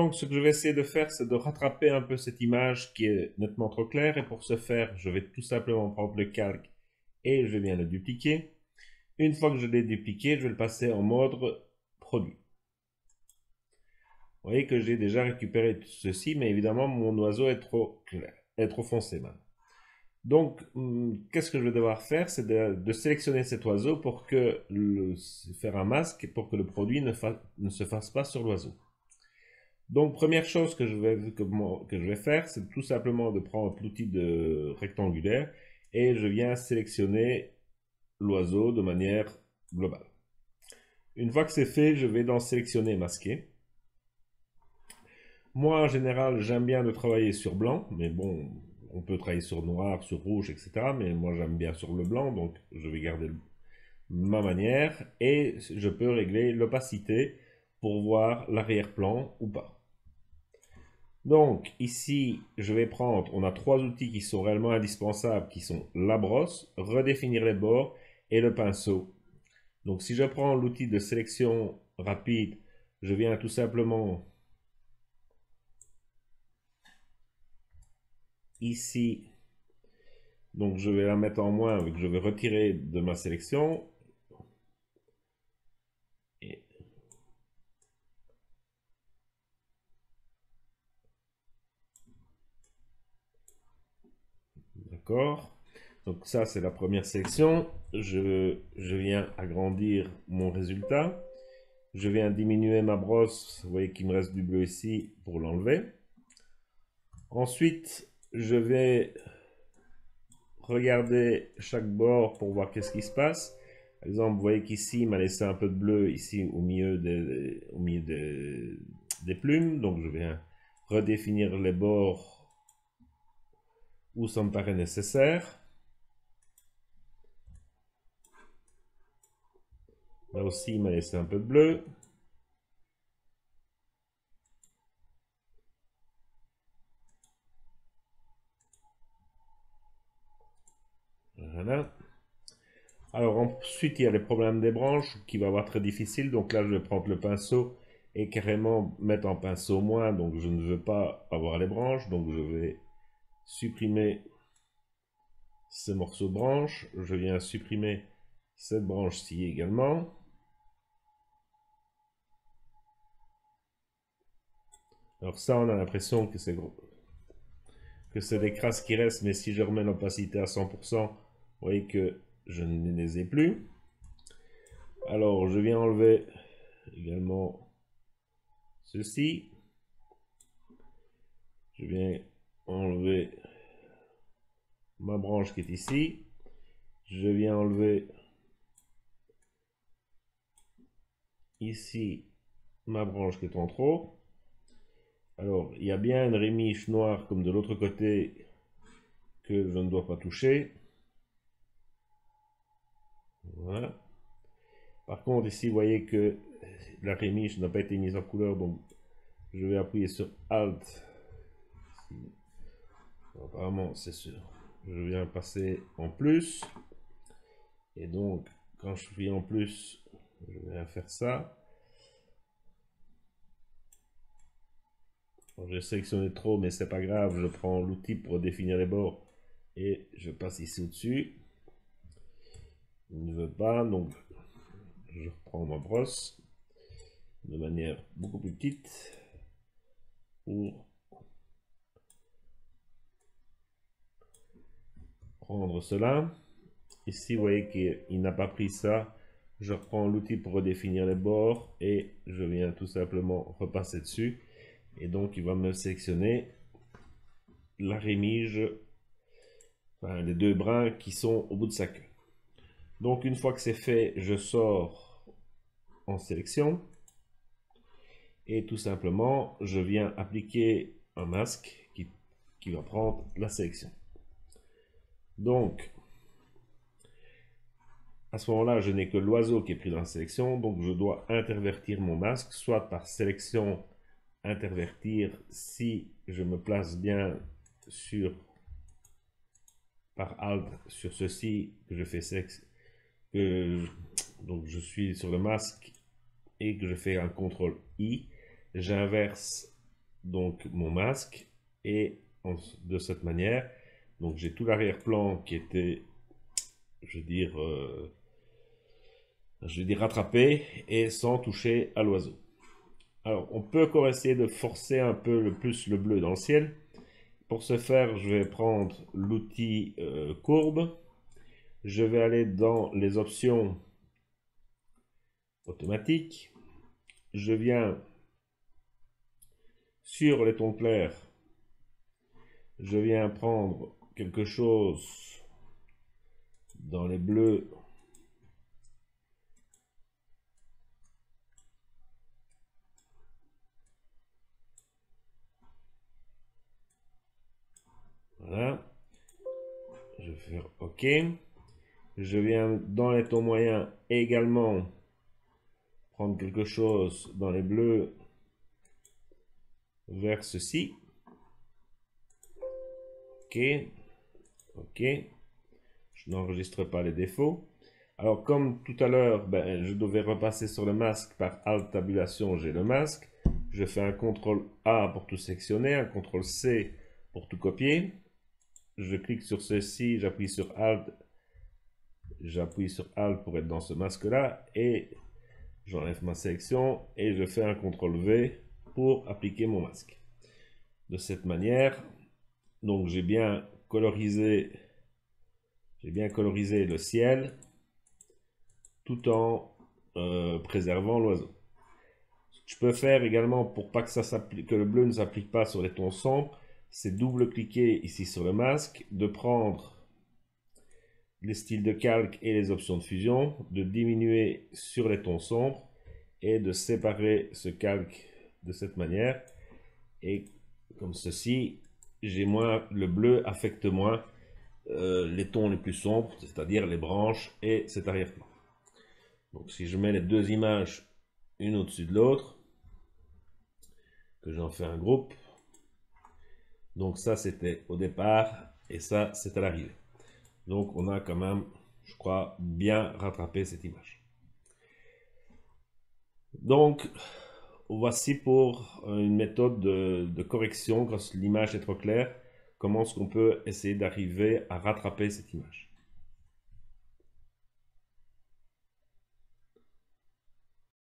Donc, ce que je vais essayer de faire, c'est de rattraper un peu cette image qui est nettement trop claire. Et pour ce faire, je vais tout simplement prendre le calque et je viens le dupliquer. Une fois que je l'ai dupliqué, je vais le passer en mode produit. Vous voyez que j'ai déjà récupéré tout ceci, mais évidemment, mon oiseau est trop clair, est trop foncé maintenant. Donc, qu'est-ce que je vais devoir faire? C'est de sélectionner cet oiseau pour faire un masque pour que le produit ne se fasse pas sur l'oiseau. Donc, première chose que je vais faire, c'est tout simplement de prendre l'outil de rectangulaire et je viens sélectionner l'oiseau de manière globale. Une fois que c'est fait, je vais dans sélectionner et masquer. Moi, en général, j'aime bien de travailler sur blanc, mais bon, on peut travailler sur noir, sur rouge, etc. Mais moi, j'aime bien sur le blanc, donc je vais garder ma manière et je peux régler l'opacité pour voir l'arrière-plan ou pas. Donc, ici, je vais prendre, on a trois outils qui sont réellement indispensables, qui sont la brosse, redéfinir les bords et le pinceau. Donc, si je prends l'outil de sélection rapide, je viens tout simplement ici, donc je vais la mettre en moins, je vais retirer de ma sélection. D'accord. Donc ça, c'est la première sélection. Je viens agrandir mon résultat. Je viens diminuer ma brosse. Vous voyez qu'il me reste du bleu ici pour l'enlever. Ensuite, je vais regarder chaque bord pour voir qu'est-ce qui se passe. Par exemple, vous voyez qu'ici, il m'a laissé un peu de bleu ici au milieu des plumes. Donc, je viens redéfinir les bords où ça me paraît nécessaire. Là aussi, il m'a laissé un peu de bleu. Voilà. Alors ensuite, il y a les problèmes des branches qui va avoir très difficile. Donc là, je vais prendre le pinceau et carrément mettre en pinceau moins. Donc je ne veux pas avoir les branches. Donc je vais supprimer ces morceaux de branches. Je viens supprimer cette branche-ci également. Alors ça, on a l'impression que c'est des crasses qui restent. Mais si je remets l'opacité à 100%, vous voyez que je ne les ai plus. Alors je viens enlever également ceci. Je viens enlever ma branche qui est ici. Je viens enlever ici ma branche qui est en trop. Alors, il y a bien une rémiche noire comme de l'autre côté que je ne dois pas toucher. Voilà. Par contre, ici, vous voyez que la rémiche n'a pas été mise en couleur, donc je vais appuyer sur Alt. Apparemment, c'est sûr. Je viens passer en plus. Et donc, quand je suis en plus, je viens faire ça. J'ai sélectionné trop, mais c'est pas grave. Je prends l'outil pour définir les bords et je passe ici au-dessus. Il ne veut pas, donc je reprends ma brosse de manière beaucoup plus petite pour prendre cela. Ici, vous voyez qu'il n'a pas pris ça. Je reprends l'outil pour redéfinir les bords et je viens tout simplement repasser dessus. Et donc, il va me sélectionner la rémige, enfin, les deux brins qui sont au bout de sa queue. Donc, une fois que c'est fait, je sors en sélection. Et tout simplement, je viens appliquer un masque qui va prendre la sélection. Donc, à ce moment-là, je n'ai que l'oiseau qui est pris dans la sélection, donc je dois intervertir mon masque, soit par sélection intervertir si je me place bien par Alt sur ceci, que je fais donc je suis sur le masque et que je fais un CTRL I, j'inverse donc mon masque, et de cette manière, donc j'ai tout l'arrière-plan qui était, je veux dire rattrapé et sans toucher à l'oiseau. Alors on peut encore essayer de forcer un peu le plus le bleu dans le ciel. Pour ce faire, je vais prendre l'outil courbe. Je vais aller dans les options automatiques. Je viens sur les tons clairs. Je viens prendre quelque chose dans les bleus. Voilà. Je vais faire OK. Je viens dans les tons moyens également prendre quelque chose dans les bleus vers ceci. OK. OK. Je n'enregistre pas les défauts. Alors comme tout à l'heure, je devais repasser sur le masque par Alt tabulation, j'ai le masque. Je fais un CTRL A pour tout sectionner, un CTRL C pour tout copier. Je clique sur ceci, j'appuie sur Alt pour être dans ce masque-là et j'enlève ma sélection et je fais un CTRL V pour appliquer mon masque. De cette manière, donc j'ai bien colorisé le ciel tout en préservant l'oiseau. Ce que je peux faire également pour pas que le bleu ne s'applique pas sur les tons sombres, c'est double-cliquer ici sur le masque, de prendre les styles de calque et les options de fusion, de diminuer sur les tons sombres et de séparer ce calque de cette manière. Et comme ceci, le bleu affecte moins les tons les plus sombres, c'est-à-dire les branches et cet arrière-plan. Donc si je mets les deux images une au-dessus de l'autre, que j'en fais un groupe, donc ça c'était au départ et ça c'est à l'arrivée. Donc on a quand même, je crois, bien rattrapé cette image. Donc voici pour une méthode de correction quand l'image est trop claire, comment est-ce qu'on peut essayer d'arriver à rattraper cette image.